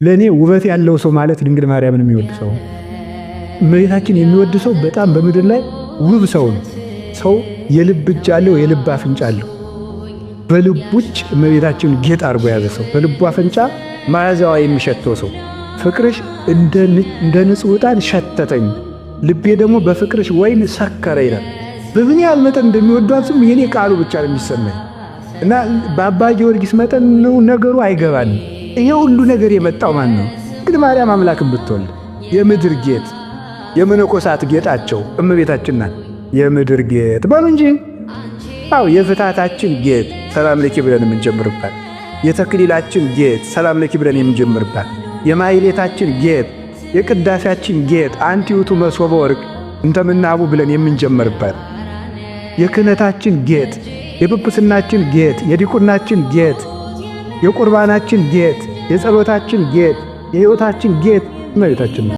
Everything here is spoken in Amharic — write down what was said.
ለኔ ውበት ያለው ሰው ማለት ድንግል ማርያምን የሚወድ ሰው። እመቤታችን የሚወድ ሰው በጣም በምድር ላይ ውብ ሰው ነው። ሰው የልብ እጅ አለው፣ የልብ አፍንጫ አለው። በልቡ እጅ እመቤታችን ጌጥ አድርጎ የያዘ ሰው፣ በልቡ አፍንጫ መዓዛዋ የሚሸተው ሰው። ፍቅርሽ እንደ ንጹሕ ዕጣን ሸተተኝ፣ ልቤ ደግሞ በፍቅርሽ ወይን ሰከረ ይላል። በምን ያህል መጠን እንደሚወዷትም የኔ ቃሉ ብቻ ነው የሚሰማኝ እና በአባ ጊዮርጊስ መጠን ነው ነገሩ አይገባንም። ይሄ ሁሉ ነገር የመጣው ማን ነው? እንግዲህ ማርያም አምላክን ብትወልድ የምድር ጌጥ የመነኮሳት ጌጣቸው እመቤታችን ናት። የምድር ጌጥ በሉ እንጂ አው የፍታታችን ጌጥ ሰላም ለኪ ብለን የምንጀምርባት፣ የተክሊላችን ጌጥ ሰላም ለኪ ብለን የምንጀምርባት፣ የማይሌታችን ጌጥ የቅዳሴያችን ጌጥ አንቲ ውእቱ መሶበ ወርቅ እንተ ምናቡ ብለን የምንጀምርባት፣ የክህነታችን ጌጥ የጵጵስናችን ጌጥ የዲቁናችን ጌጥ የቁርባናችን ጌጥ የጸሎታችን ጌጥ የሕይወታችን ጌጥ እመቤታችን ናት።